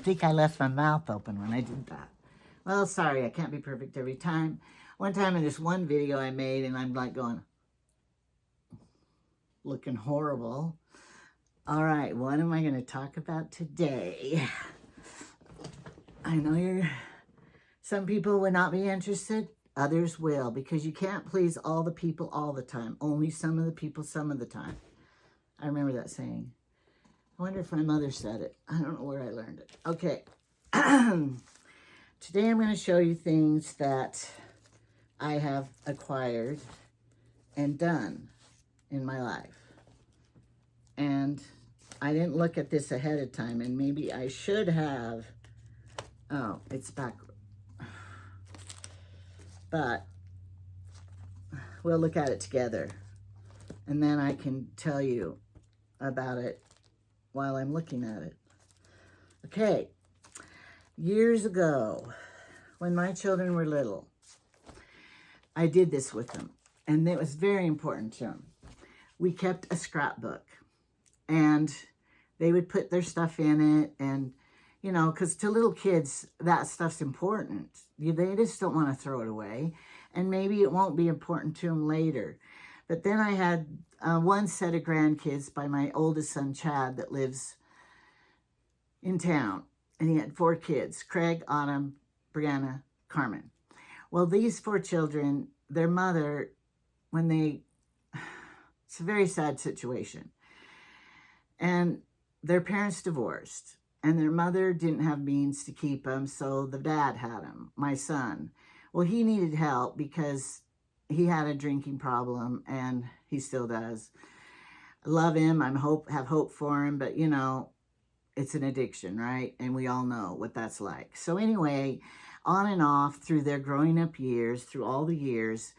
think I left my mouth open when I did that. Well, sorry, I can't be perfect every time. One time in this one video I made, and I'm like going, looking horrible. All right, what am I going to talk about today? I know some people would not be interested. Others will, because you can't please all the people all the time. Only some of the people some of the time. I remember that saying. I wonder if my mother said it. I don't know where I learned it. Okay. Today I'm going to show you things that I have acquired and done in my life. And I didn't look at this ahead of time, and maybe I should have. Oh, it's back. But we'll look at it together, and then I can tell you about it while I'm looking at it. Okay, years ago, when my children were little, I did this with them, and it was very important to them. We kept a scrapbook, and they would put their stuff in it, and you know, because to little kids, that stuff's important. They just don't want to throw it away. And maybe it won't be important to them later. But then I had one set of grandkids by my oldest son, Chad, that lives in town. And he had 4 kids, Craig, Autumn, Brianna, Carmen. Well, these 4 children, their mother, it's a very sad situation. And their parents divorced. And their mother didn't have means to keep them, so the dad had them, my son. Well, he needed help because he had a drinking problem, and he still does. I love him. Have hope for him, but, you know, it's an addiction, right? And we all know what that's like. So anyway, on and off through their growing up years, through all the years,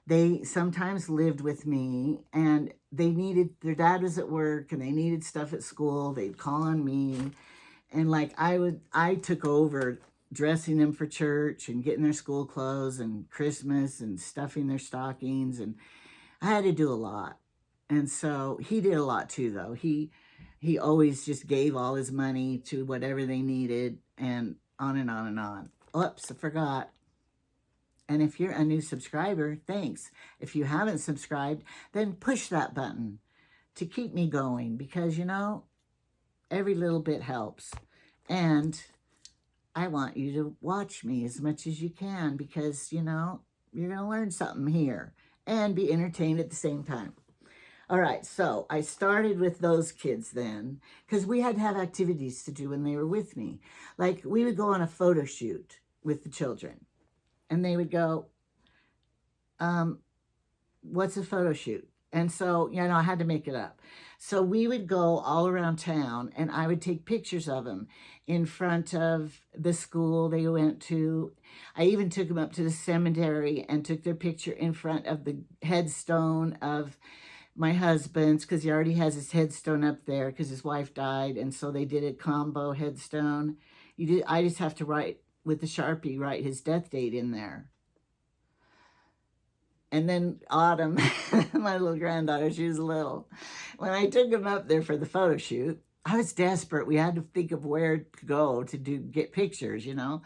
they sometimes lived with me, and their dad was at work, and they needed stuff at school. They'd call on me. And like I took over dressing them for church and getting their school clothes and Christmas and stuffing their stockings. And I had to do a lot. And so he did a lot too, though. He always just gave all his money to whatever they needed, and on and on and on. Oops, I forgot. And if you're a new subscriber, thanks. If you haven't subscribed, then push that button to keep me going, because, you know, every little bit helps. And I want you to watch me as much as you can, because, you know, you're going to learn something here and be entertained at the same time. All right, so I started with those kids then, because we had to have activities to do when they were with me. Like, we would go on a photo shoot with the children, and they would go, what's a photo shoot? And so, you know, I had to make it up. So we would go all around town, and I would take pictures of them in front of the school they went to. I even took them up to the cemetery and took their picture in front of the headstone of my husband's, because he already has his headstone up there because his wife died. And so they did a combo headstone. I just have to write with the Sharpie, write his death date in there. And then Autumn, my little granddaughter, she was little. When I took him up there for the photo shoot, I was desperate. We had to think of where to go to get pictures, you know.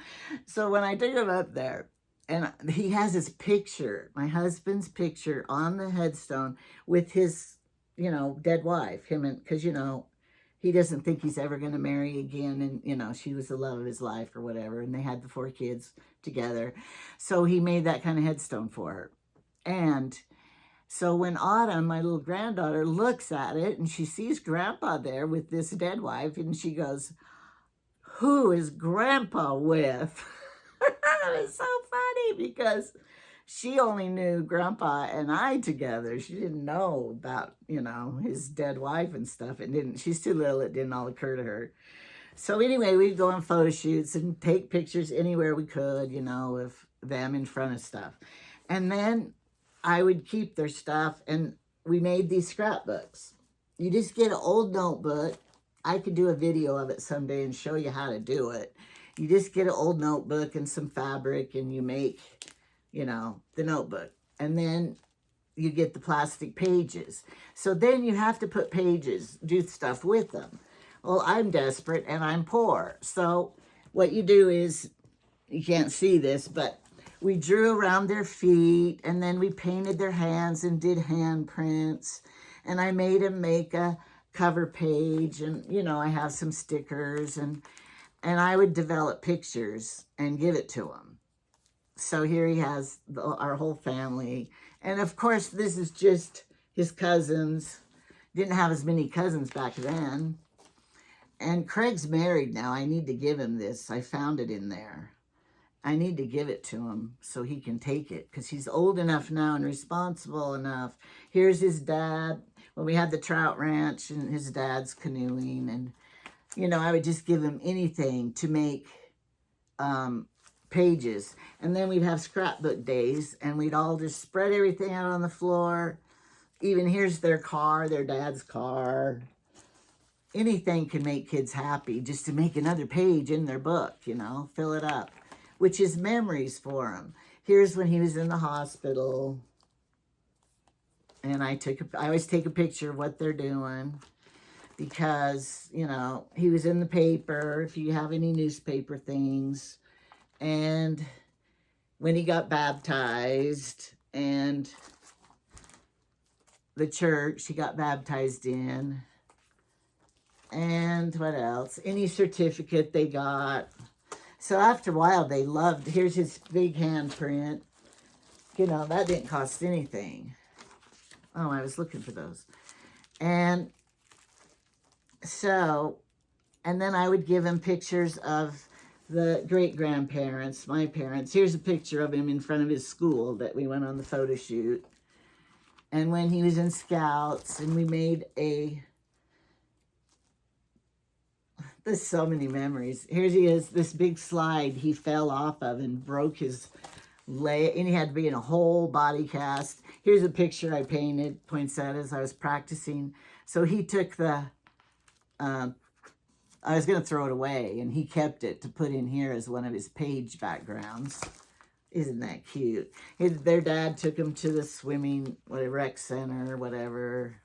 So when I took him up there, and he has his picture, my husband's picture on the headstone with his, you know, dead wife, because, you know, he doesn't think he's ever going to marry again. And, you know, she was the love of his life or whatever. And they had the 4 kids together. So he made that kind of headstone for her. And so when Autumn, my little granddaughter, looks at it and she sees Grandpa there with this dead wife, and she goes, who is Grandpa with? It was so funny because she only knew Grandpa and I together. She didn't know about, you know, his dead wife and stuff. She's too little, it didn't all occur to her. So anyway, we'd go on photo shoots and take pictures anywhere we could, you know, of them in front of stuff. And then I would keep their stuff, and we made these scrapbooks. You just get an old notebook. I could do a video of it someday and show you how to do it. You just get an old notebook and some fabric, and you make, you know, the notebook. And then you get the plastic pages. So then you have to put pages, do stuff with them. Well, I'm desperate and I'm poor. So what you do is, you can't see this, but we drew around their feet, and then we painted their hands and did handprints. And I made him make a cover page, and, you know, I have some stickers, and I would develop pictures and give it to him. So here he has our whole family. And of course, this is just his cousins. Didn't have as many cousins back then. And Craig's married now. I need to give him this. I found it in there. I need to give it to him so he can take it, because he's old enough now and responsible enough. Here's his dad when we had the trout ranch, and his dad's canoeing. And, you know, I would just give him anything to make pages. And then we'd have scrapbook days, and we'd all just spread everything out on the floor. Even here's their car, their dad's car. Anything can make kids happy, just to make another page in their book, you know, fill it up, which is memories for him. Here's when he was in the hospital. And I always take a picture of what they're doing, because, you know, he was in the paper, if you have any newspaper things. And when he got baptized, and the church he got baptized in. And what else? Any certificate they got. So after a while, they loved, here's his big handprint. You know, that didn't cost anything. Oh, I was looking for those. And so, and then I would give him pictures of the great-grandparents, my parents. Here's a picture of him in front of his school that we went on the photo shoot. And when he was in Scouts, and we made there's so many memories. Here he is, this big slide he fell off of and broke his leg, and he had to be in a whole body cast. Here's a picture I painted, poinsettias. I was practicing. So he took the, I was going to throw it away, and he kept it to put in here as one of his page backgrounds. Isn't that cute? Their dad took him to the swimming, rec center, whatever.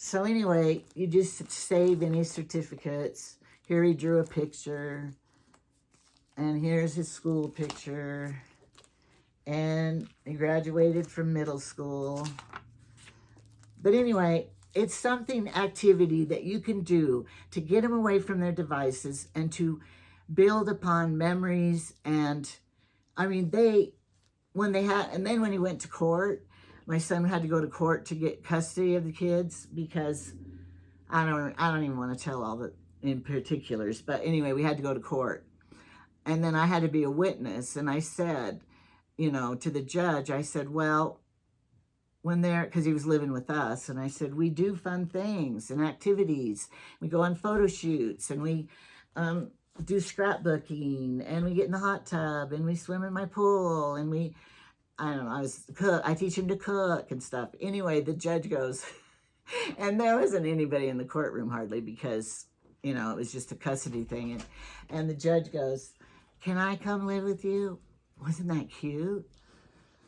So anyway, you just save any certificates. Here he drew a picture. And here's his school picture. And he graduated from middle school. But anyway, it's something, activity that you can do to get them away from their devices and to build upon memories. And I mean, and then when he went to court, my son had to go to court to get custody of the kids, because I don't even want to tell all the in particulars, but anyway, we had to go to court. And then I had to be a witness, and I said, you know, to the judge, I said, well, because he was living with us, and I said, we do fun things and activities. We go on photo shoots, and we do scrapbooking, and we get in the hot tub, and we swim in my pool, and I don't know, I teach him to cook and stuff. Anyway, the judge goes, and there wasn't anybody in the courtroom hardly, because, you know, it was just a custody thing. And the judge goes, can I come live with you? Wasn't that cute?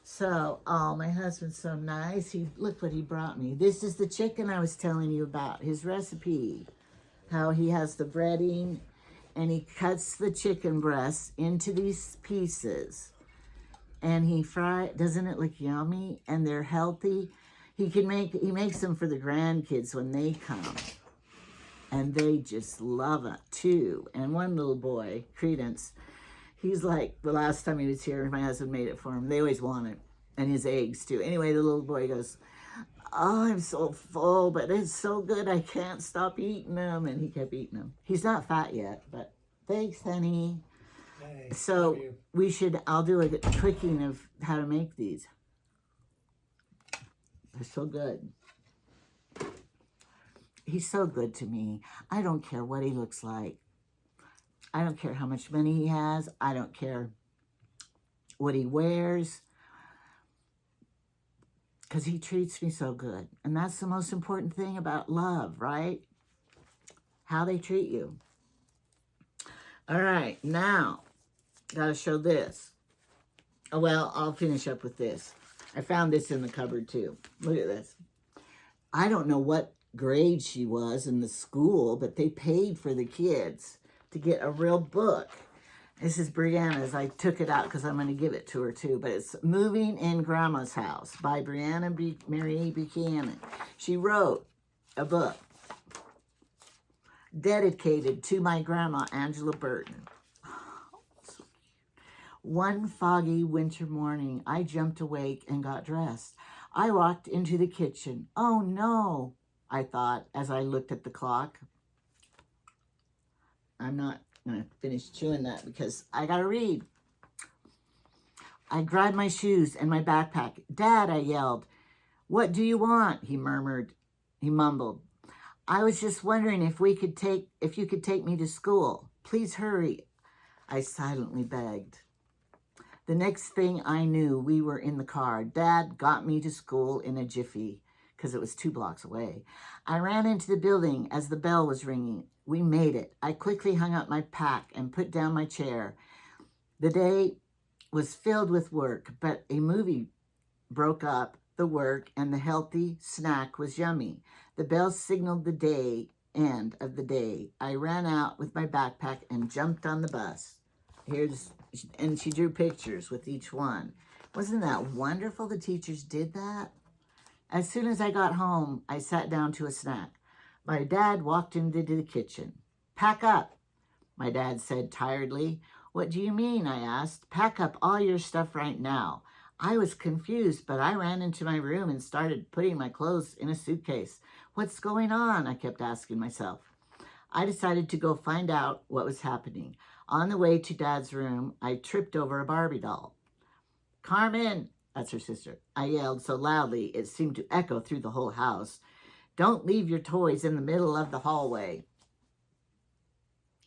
So, oh, my husband's so nice. Look what he brought me. This is the chicken I was telling you about, his recipe. How he has the breading, and he cuts the chicken breasts into these pieces. And he doesn't it look yummy? And they're healthy. He makes them for the grandkids when they come. And they just love it too. And one little boy, Credence, he's like, the last time he was here, my husband made it for him. They always want it. And his eggs too. Anyway, the little boy goes, oh, I'm so full, but it's so good, I can't stop eating them. And he kept eating them. He's not fat yet, but thanks, honey. Hey, so I'll do a cooking of how to make these. They're so good. He's so good to me. I don't care what he looks like. I don't care how much money he has. I don't care what he wears. Because he treats me so good. And that's the most important thing about love, right? How they treat you. All right, now, got to show this. Oh, well, I'll finish up with this. I found this in the cupboard, too. Look at this. I don't know what grade she was in the school, but they paid for the kids to get a real book. This is Brianna's. I took it out because I'm going to give it to her too. But it's Moving in Grandma's House by Brianna Marie Buchanan. She wrote a book dedicated to my grandma, Angela Burton. One foggy winter morning, I jumped awake and got dressed. I walked into the kitchen. Oh no, I thought as I looked at the clock. I'm not going to finish chewing that because I got to read. I grabbed my shoes and my backpack. Dad, I yelled. What do you want? He murmured. He mumbled. I was just wondering if you could take me to school. Please hurry. I silently begged. The next thing I knew, we were in the car. Dad got me to school in a jiffy because it was 2 blocks away. I ran into the building as the bell was ringing. We made it. I quickly hung up my pack and put down my chair. The day was filled with work, but a movie broke up the work and the healthy snack was yummy. The bell signaled the end of the day. I ran out with my backpack and jumped on the bus. And she drew pictures with each one. Wasn't that wonderful the teachers did that? As soon as I got home, I sat down to a snack. My dad walked into the kitchen. Pack up, my dad said tiredly. What do you mean? I asked. Pack up all your stuff right now. I was confused, but I ran into my room and started putting my clothes in a suitcase. What's going on? I kept asking myself. I decided to go find out what was happening. On the way to Dad's room, I tripped over a Barbie doll. Carmen, that's her sister. I yelled so loudly it seemed to echo through the whole house. Don't leave your toys in the middle of the hallway.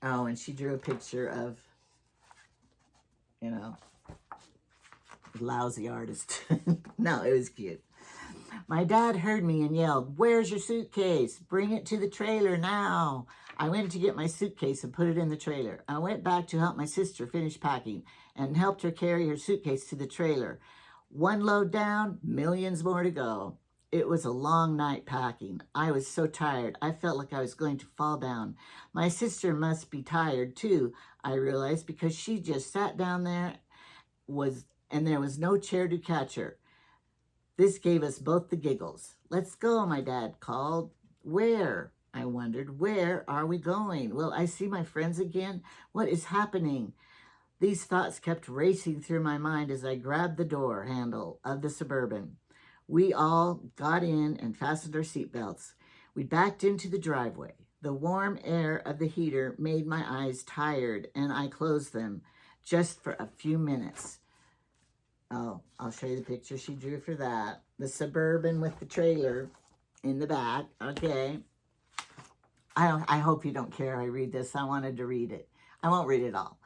Oh, and she drew a picture of, lousy artist. No, it was cute. My dad heard me and yelled, "Where's your suitcase? Bring it to the trailer now." I went to get my suitcase and put it in the trailer. I went back to help my sister finish packing and helped her carry her suitcase to the trailer. One load down, millions more to go. It was a long night packing. I was so tired. I felt like I was going to fall down. My sister must be tired too, I realized, because she just sat down there and there was no chair to catch her. This gave us both the giggles. Let's go, my dad called. Where? I wondered. Where are we going? Will I see my friends again? What is happening? These thoughts kept racing through my mind as I grabbed the door handle of the Suburban. We all got in and fastened our seatbelts. We backed into the driveway. The warm air of the heater made my eyes tired, and I closed them just for a few minutes. Oh, I'll show you the picture she drew for that. The Suburban with the trailer in the back. Okay. I hope you don't care I read this. I wanted to read it. I won't read it all.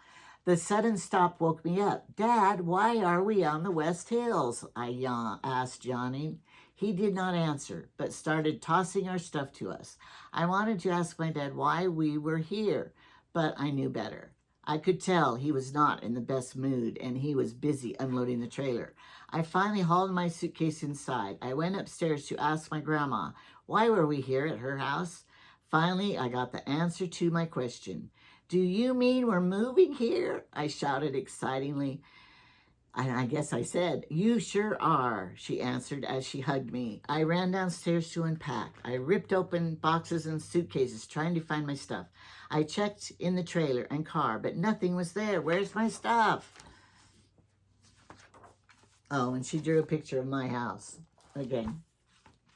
The sudden stop woke me up. Dad, why are we on the West Hills? I asked, yawning. He did not answer, but started tossing our stuff to us. I wanted to ask my dad why we were here, but I knew better. I could tell he was not in the best mood, and he was busy unloading the trailer. I finally hauled my suitcase inside. I went upstairs to ask my grandma, why were we here at her house? Finally, I got the answer to my question. Do you mean we're moving here? I shouted excitingly. I guess I said, you sure are, she answered as she hugged me. I ran downstairs to unpack. I ripped open boxes and suitcases, trying to find my stuff. I checked in the trailer and car, but nothing was there. Where's my stuff? Oh, and she drew a picture of my house again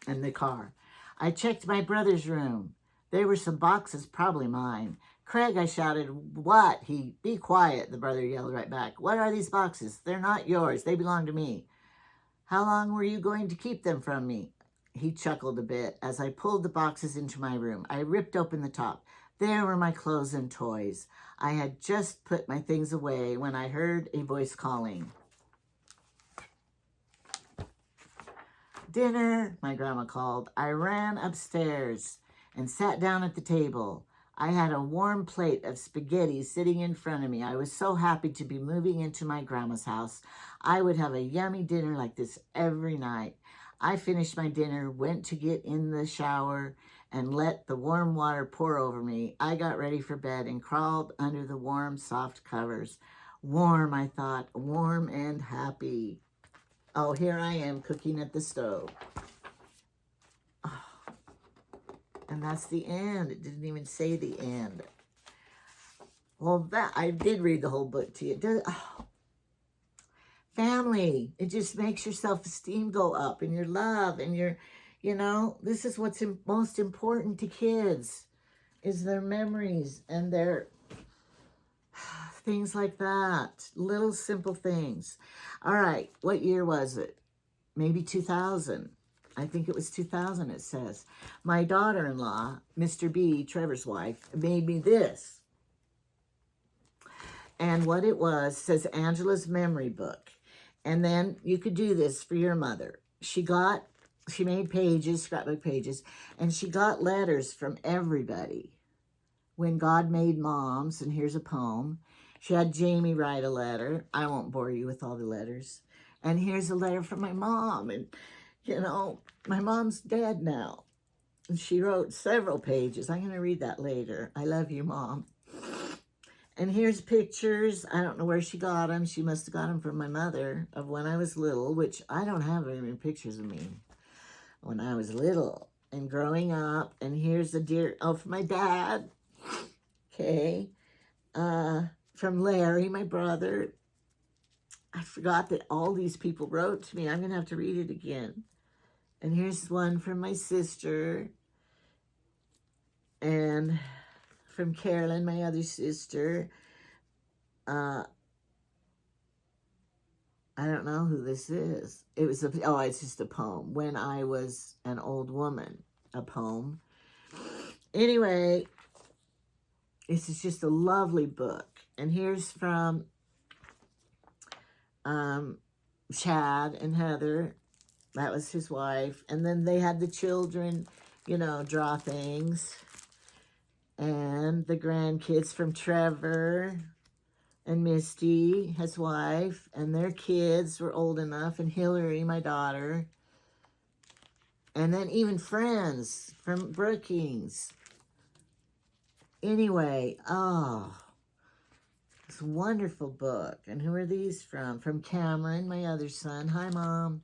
and the car. I checked my brother's room. There were some boxes, probably mine. Craig, I shouted. What? Be quiet, the brother yelled right back. What are these boxes? They're not yours. They belong to me. How long were you going to keep them from me? He chuckled a bit as I pulled the boxes into my room. I ripped open the top. There were my clothes and toys. I had just put my things away when I heard a voice calling. Dinner, my grandma called. I ran upstairs and sat down at the table. I had a warm plate of spaghetti sitting in front of me. I was so happy to be moving into my grandma's house. I would have a yummy dinner like this every night. I finished my dinner, went to get in the shower, and let the warm water pour over me. I got ready for bed and crawled under the warm, soft covers. Warm, I thought, warm and happy. Oh, here I am cooking at the stove. Oh, and that's the end. It didn't even say the end. Well, I did read the whole book to you. Family, it just makes your self-esteem go up and your love and your, this is what's most important to kids is their memories and their things like that. Little simple things. All right, what year was it? Maybe 2000. I think it was 2000, it says. My daughter-in-law, Mr. B, Trevor's wife, made me this. And what it was says Angela's memory book. And then you could do this for your mother. She made pages, scrapbook pages, and she got letters from everybody. When God Made Moms, and here's a poem. She had Jamie write a letter. I won't bore you with all the letters. And here's a letter from my mom. And, my mom's dead now. And she wrote several pages. I'm going to read that later. I love you, Mom. And here's pictures. I don't know where she got them. She must have got them from my mother of when I was little, which I don't have very many pictures of me when I was little and growing up. And here's a from my dad. Okay. From Larry, my brother. I forgot that all these people wrote to me. I'm going to have to read it again. And here's one from my sister. And from Carolyn, my other sister. I don't know who this is. It's just a poem. When I Was an Old Woman, a poem. Anyway, this is just a lovely book. And here's from Chad and Heather. That was his wife. And then they had the children, draw things. And the grandkids from Trevor and Misty, his wife, and their kids were old enough, and Hillary, my daughter. And then even friends from Brookings. Anyway, it's a wonderful book. And who are these from? From Cameron, my other son. Hi, Mom.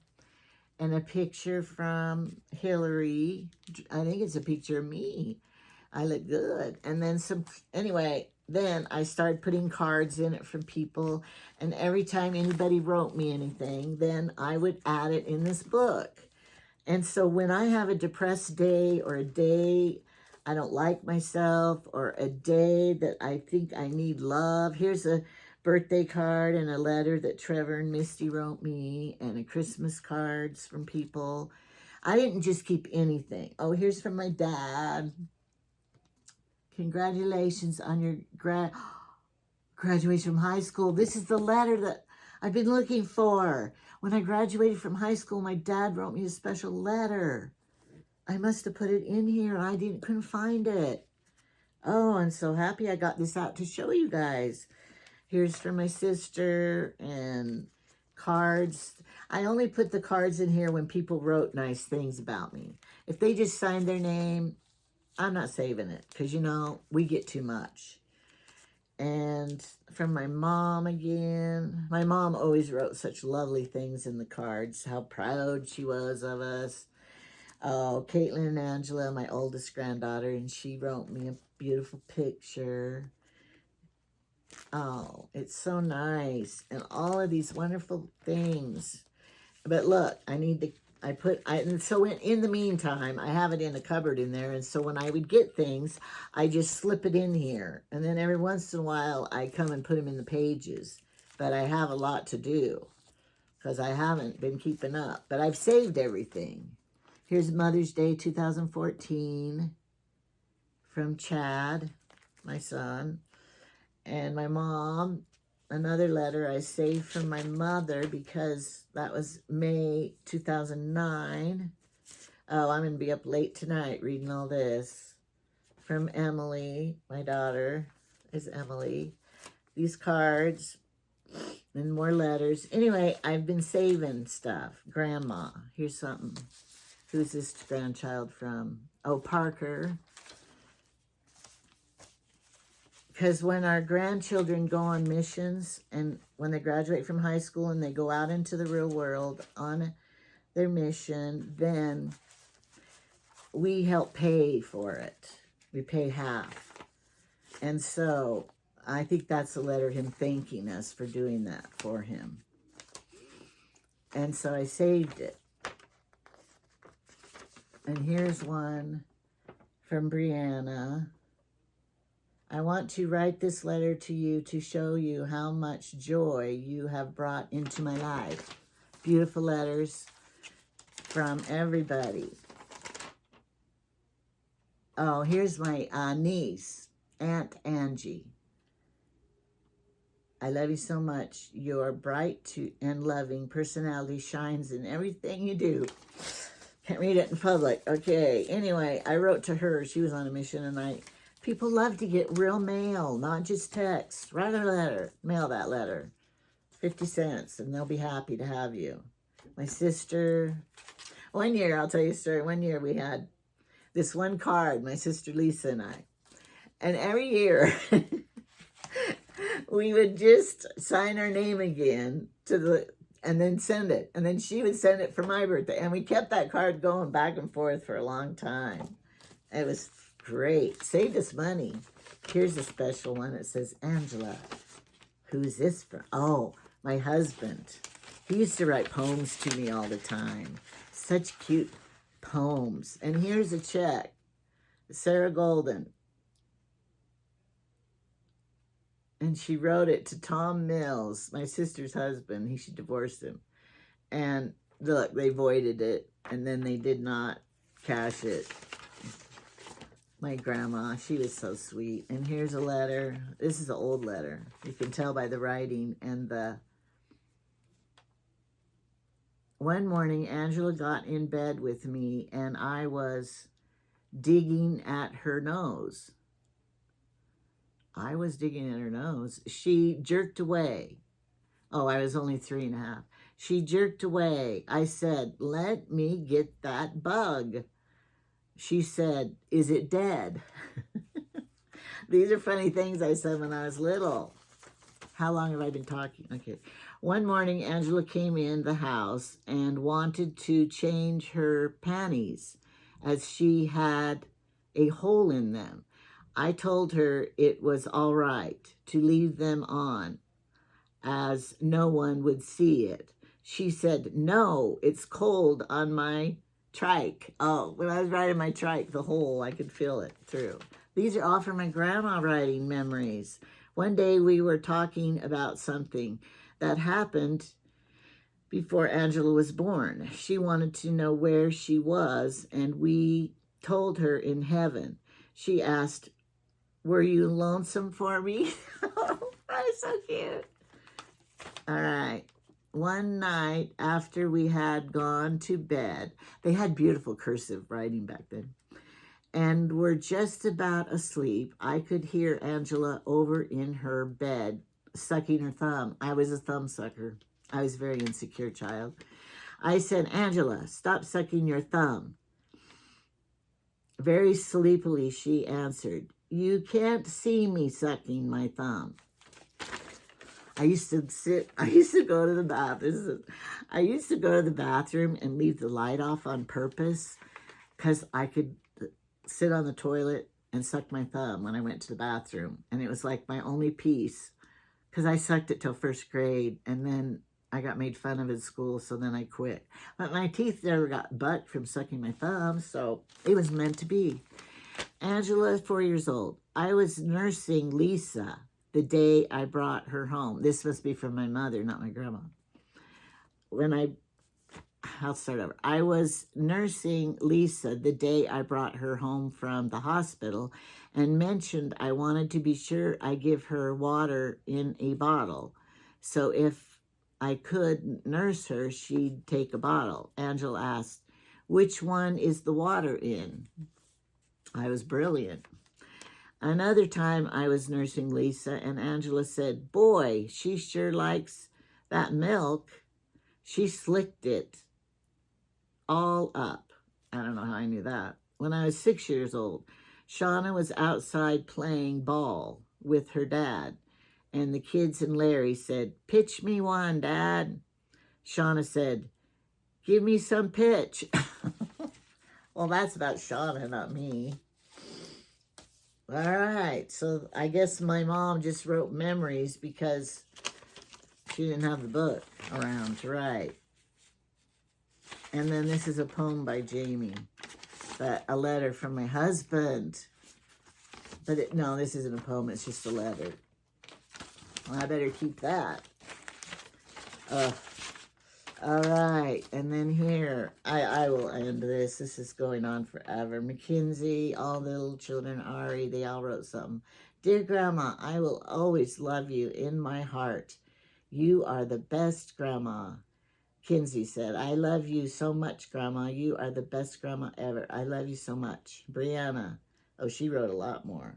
And a picture from Hillary. I think it's a picture of me. I look good. And then then I started putting cards in it from people. And every time anybody wrote me anything, then I would add it in this book. And so when I have a depressed day or a day I don't like myself or a day that I think I need love, here's a birthday card and a letter that Trevor and Misty wrote me and a Christmas cards from people. I didn't just keep anything. Oh, here's from my dad. Congratulations on your graduation from high school. This is the letter that I've been looking for. When I graduated from high school, my dad wrote me a special letter. I must have put it in here. I couldn't find it. Oh, I'm so happy I got this out to show you guys. Here's for my sister and cards. I only put the cards in here when people wrote nice things about me. If they just signed their name, I'm not saving it because, we get too much. And from my mom again. My mom always wrote such lovely things in the cards, how proud she was of us. Oh, Caitlin and Angela, my oldest granddaughter, and she wrote me a beautiful picture. Oh, it's so nice. And all of these wonderful things. But look, and so in the meantime, I have it in a cupboard in there. And so when I would get things, I just slip it in here. And then every once in a while, I come and put them in the pages. But I have a lot to do because I haven't been keeping up. But I've saved everything. Here's Mother's Day 2014 from Chad, my son. And my mom, another letter I saved from my mother because that was May 2009. Oh, I'm going to be up late tonight reading all this. From Emily, my daughter is Emily. These cards And more letters. Anyway, I've been saving stuff. Grandma. Here's something. Who's this grandchild from? Oh, Parker. Because when our grandchildren go on missions and when they graduate from high school and they go out into the real world on their mission, then we help pay for it. We pay half. And so I think that's a letter him thanking us for doing that for him. And so I saved it. And here's one from Brianna. I want to write this letter to you to show you how much joy you have brought into my life. Beautiful letters from everybody. Oh, here's my niece, Aunt Angie. I love you so much. Your bright and loving personality shines in everything you do. Can't read it in public. Okay, anyway, I wrote to her. She was on a mission, and people love to get real mail, not just text. Write a letter. Mail that letter. 50 cents, and they'll be happy to have you. My sister, one year, I'll tell you a story. One year we had this one card, my sister Lisa and I. And every year, we would just sign our name again and then send it. And then she would send it for my birthday. And we kept that card going back and forth for a long time. It was great. Saved us money. Here's a special one. It says, Angela. Who's this from? Oh, my husband. He used to write poems to me all the time. Such cute poems. And here's a check. Sarah Golden. And she wrote it to Tom Mills, my sister's husband. She divorced him. And look, they voided it. And then they did not cash it. My grandma, she was so sweet. And here's a letter. This is an old letter. You can tell by the writing and the... One morning, Angela got in bed with me, and I was digging at her nose. I was digging at her nose. She jerked away. Oh, I was only 3.5. She jerked away. I said, let me get that bug. She said, is it dead? These are funny things I said when I was little. How long have I been talking? Okay. One morning, Angela came in the house and wanted to change her panties as she had a hole in them. I told her it was all right to leave them on as no one would see it. She said, no, it's cold on my trike. Oh, when I was riding my trike, the hole, I could feel it through. These are all from my grandma writing memories. One day we were talking about something that happened before Angela was born. She wanted to know where she was, and we told her in heaven. She asked, were you lonesome for me? Oh, that's so cute. All right. One night after we had gone to bed, they had beautiful cursive writing back then, and were just about asleep, I could hear Angela over in her bed sucking her thumb. I was a thumb sucker. I was a very insecure child. I said, Angela, stop sucking your thumb. Very sleepily, she answered, you can't see me sucking my thumb. I used to go to the bathroom. I used to go to the bathroom and leave the light off on purpose because I could sit on the toilet and suck my thumb when I went to the bathroom. And it was like my only peace because I sucked it till first grade. And then I got made fun of in school, so then I quit. But my teeth never got bucked from sucking my thumb, so it was meant to be. Angela, 4 years old. I was nursing Lisa the day I brought her home. This must be from my mother, not my grandma. I'll start over. I was nursing Lisa the day I brought her home from the hospital and mentioned I wanted to be sure I give her water in a bottle. So if I could nurse her, she'd take a bottle. Angela asked, which one is the water in? I was brilliant. Another time I was nursing Lisa, and Angela said, boy, she sure likes that milk. She slicked it all up. I don't know how I knew that. When I was 6 years old, Shauna was outside playing ball with her dad, and the kids and Larry said, pitch me one, Dad. Shauna said, give me some pitch. Well, that's about Shauna, not me. All right, so I guess my mom just wrote memories because she didn't have the book around to write. And then this is a poem by Jamie, but a letter from my husband. But no, this isn't a poem, it's just a letter. Well, I better keep that. All right, and then here, I will end this. This is going on forever. Mackenzie, all the little children, Ari, they all wrote something. Dear Grandma, I will always love you in my heart. You are the best Grandma. Kinsey said, I love you so much, Grandma. You are the best Grandma ever. I love you so much. Brianna, oh, she wrote a lot more.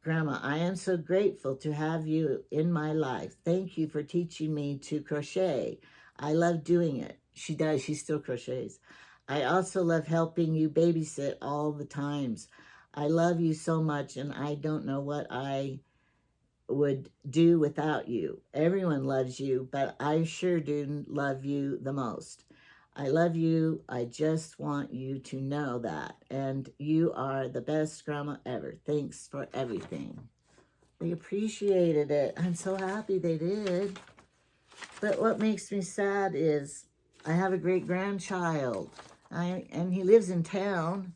Grandma, I am so grateful to have you in my life. Thank you for teaching me to crochet. I love doing it. She does. She still crochets. I also love helping you babysit all the times. I love you so much, and I don't know what I would do without you. Everyone loves you, but I sure do love you the most. I love you. I just want you to know that. And you are the best Grandma ever. Thanks for everything. They appreciated it. I'm so happy they did. But what makes me sad is I have a great-grandchild. And he lives in town,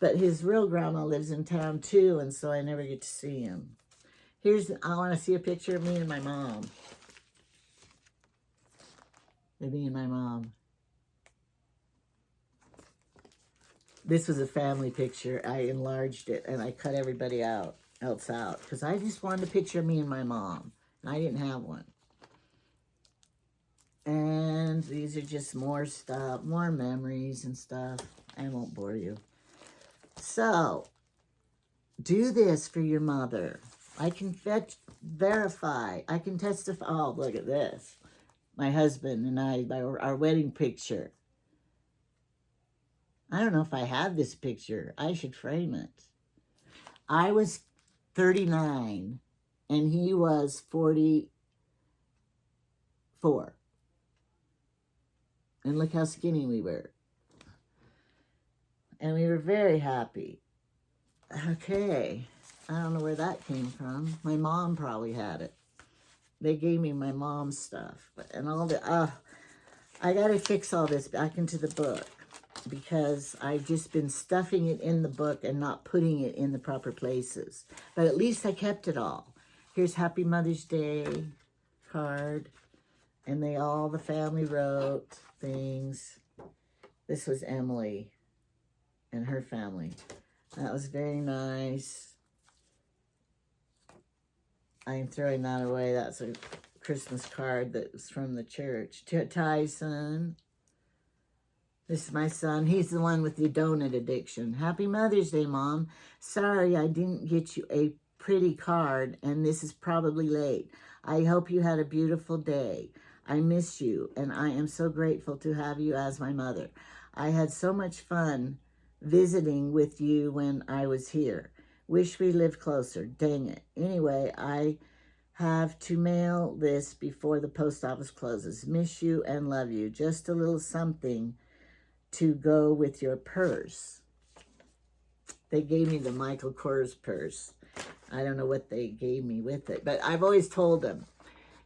but his real grandma lives in town too, and so I never get to see him. I want to see a picture of me and my mom. Me and my mom. This was a family picture. I enlarged it, and I cut everybody else out, because I just wanted a picture of me and my mom, and I didn't have one. And these are just more stuff, more memories and stuff. I won't bore you. So, do this for your mother. I can verify. I can testify. Oh, look at this. My husband and I, our wedding picture. I don't know if I have this picture. I should frame it. I was 39, and he was 44. And look how skinny we were. And we were very happy. Okay. I don't know where that came from. My mom probably had it. They gave me my mom's stuff. And all the... I got to fix all this back into the book, because I've just been stuffing it in the book and not putting it in the proper places. But at least I kept it all. Here's Happy Mother's Day card. And all the family wrote things. This was Emily and her family. That was very nice. I'm throwing that away. That's a Christmas card that was from the church. Tyson. This is my son. He's the one with the donut addiction. Happy Mother's Day, Mom. Sorry I didn't get you a pretty card, and this is probably late. I hope you had a beautiful day. I miss you, and I am so grateful to have you as my mother. I had so much fun visiting with you when I was here. Wish we lived closer. Dang it. Anyway, I have to mail this before the post office closes. Miss you and love you. Just a little something to go with your purse. They gave me the Michael Kors purse. I don't know what they gave me with it, but I've always told them,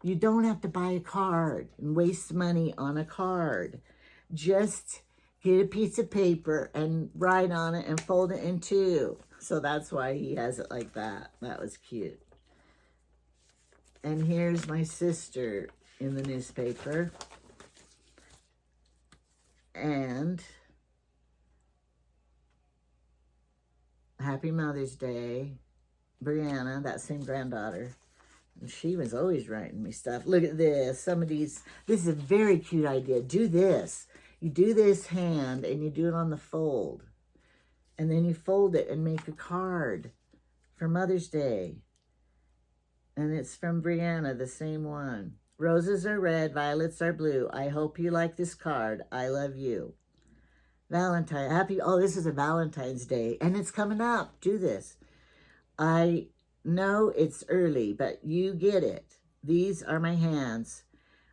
you don't have to buy a card and waste money on a card. Just get a piece of paper and write on it and fold it in two. So that's why he has it like that. That was cute. And here's my sister in the newspaper. And Happy Mother's Day. Brianna, that same granddaughter. And she was always writing me stuff. Look at this. This is a very cute idea. Do this. You do this hand and you do it on the fold. And then you fold it and make a card for Mother's Day. And it's from Brianna, the same one. Roses are red, violets are blue. I hope you like this card. I love you. This is a Valentine's Day, and it's coming up. Do this. I know it's early, but you get it. These are my hands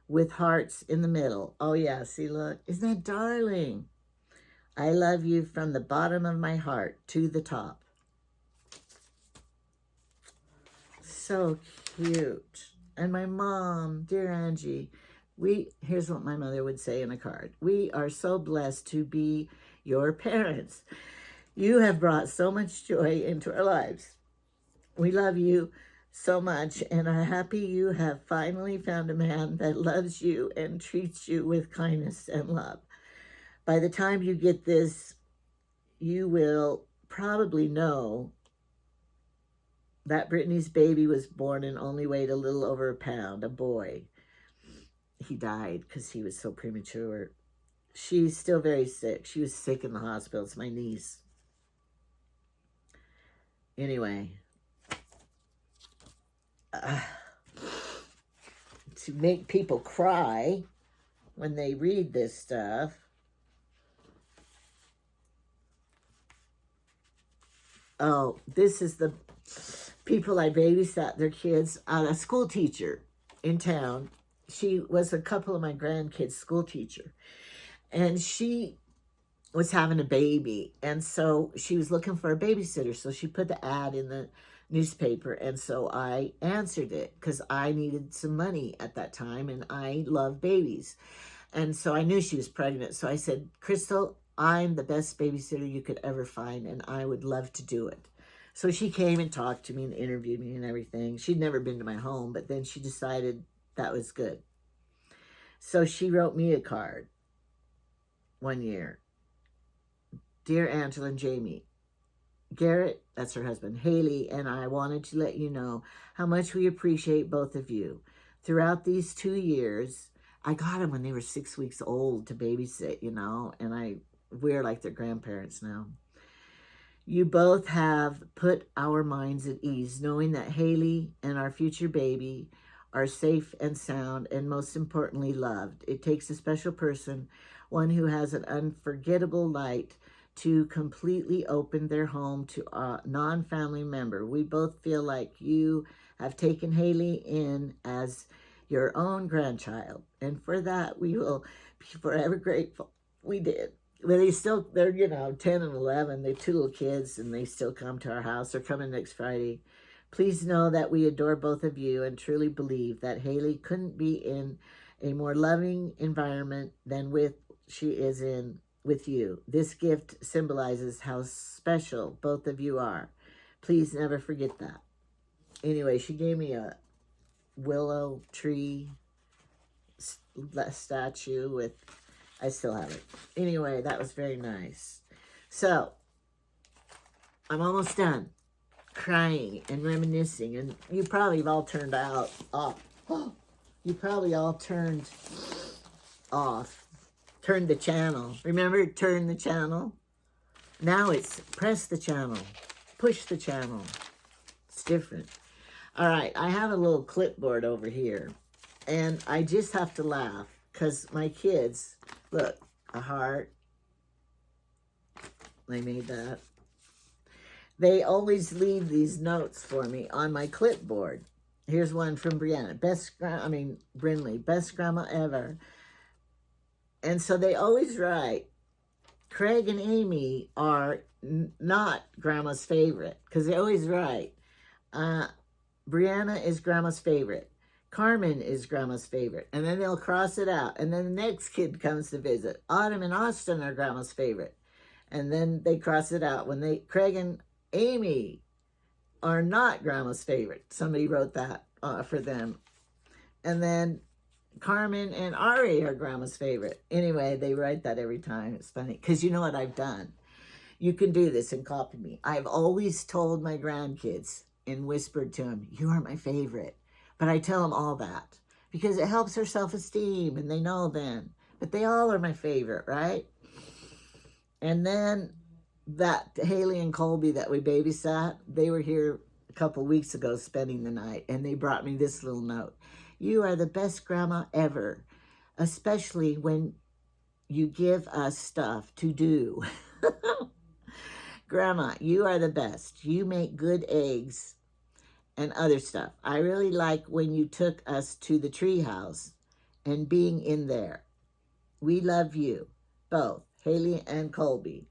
with hearts in the middle. Oh yeah, see, look. Isn't that darling? I love you from the bottom of my heart to the top. So cute. And my mom, dear Angie, here's what my mother would say in a card. We are so blessed to be your parents. You have brought so much joy into our lives. We love you so much and are happy you have finally found a man that loves you and treats you with kindness and love. By the time you get this, you will probably know that Brittany's baby was born and only weighed a little over a pound, a boy. He died because he was so premature. She's still very sick. She was sick in the hospital. It's my niece. Anyway, to make people cry when they read this stuff. Oh, this is the people I babysat their kids. A school teacher in town. She was a couple of my grandkids' school teacher. And she was having a baby. And so she was looking for a babysitter. So she put the ad in the newspaper. And so I answered it because I needed some money at that time. And I love babies. And so I knew she was pregnant. So I said, Crystal, I'm the best babysitter you could ever find. And I would love to do it. So she came and talked to me and interviewed me and everything. She'd never been to my home. But then she decided that was good. So she wrote me a card one year. Dear Angela and Jamie, Garrett, that's her husband, Haley, and I wanted to let you know how much we appreciate both of you. Throughout these 2 years, I got them when they were 6 weeks old to babysit, and we're like their grandparents now. You both have put our minds at ease, knowing that Haley and our future baby are safe and sound, and most importantly, loved. It takes a special person, one who has an unforgettable light, to completely open their home to a non-family member. We both feel like you have taken Haley in as your own grandchild, and for that, we will be forever grateful. We did. But they're 10 and 11. They're 2 little kids, and they still come to our house. They're coming next Friday. Please know that we adore both of you and truly believe that Haley couldn't be in a more loving environment than she is in with you. This gift symbolizes how special both of you are. Please never forget that. Anyway, she gave me a willow tree statue with, I still have it. Anyway, that was very nice. So, I'm almost done crying and reminiscing, and you probably have all turned off. You probably all turned the channel. Remember, turn the channel? Now it's press the channel, push the channel. It's different. All right, I have a little clipboard over here, and I just have to laugh because my kids, look, a heart. They made that. They always leave these notes for me on my clipboard. Here's one from Brianna. Brinley, best grandma ever. And so they always write, Craig and Amy are not grandma's favorite, because they always write, Brianna is grandma's favorite. Carmen is grandma's favorite. And then they'll cross it out. And then the next kid comes to visit. Autumn and Austin are grandma's favorite. And then they cross it out. Craig and Amy are not grandma's favorite. Somebody wrote that for them. And then Carmen and Ari are grandma's favorite. Anyway, they write that every time. It's funny. Because you know what I've done? You can do this and copy me. I've always told my grandkids and whispered to them, you are my favorite. But I tell them all that because it helps their self-esteem, and they know then. But they all are my favorite, right? And then that Haley and Colby that we babysat, they were here couple weeks ago spending the night, and they brought me this little note. You are the best grandma ever, especially when you give us stuff to do. Grandma, you are the best. You make good eggs and other stuff. I really like when you took us to the tree house and being in there. We love you, both, Haley and Colby.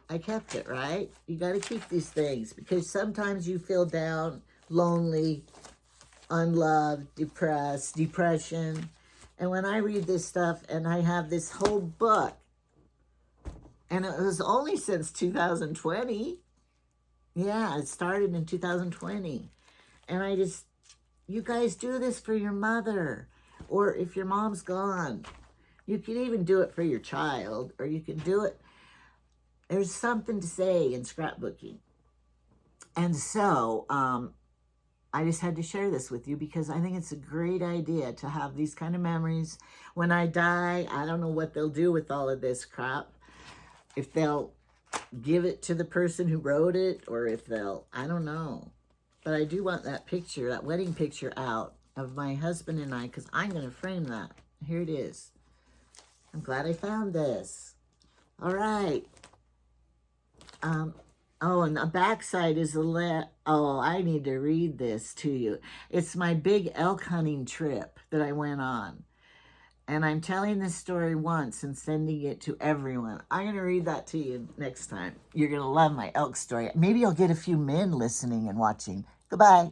I kept it, right? You got to keep these things because sometimes you feel down, lonely, unloved, depressed, depression. And when I read this stuff and I have this whole book, and it was only since 2020. Yeah, it started in 2020. And I just, you guys do this for your mother. Or if your mom's gone, you can even do it for your child, or you can do it. There's something to say in scrapbooking. And so I just had to share this with you because I think it's a great idea to have these kind of memories. When I die, I don't know what they'll do with all of this crap. If they'll give it to the person who wrote it, or if they'll, I don't know. But I do want that picture, that wedding picture out of my husband and I, because I'm going to frame that. Here it is. I'm glad I found this. All right. Oh, and the backside is oh, I need to read this to you. It's my big elk hunting trip that I went on. And I'm telling this story once and sending it to everyone. I'm going to read that to you next time. You're going to love my elk story. Maybe I'll get a few men listening and watching. Goodbye.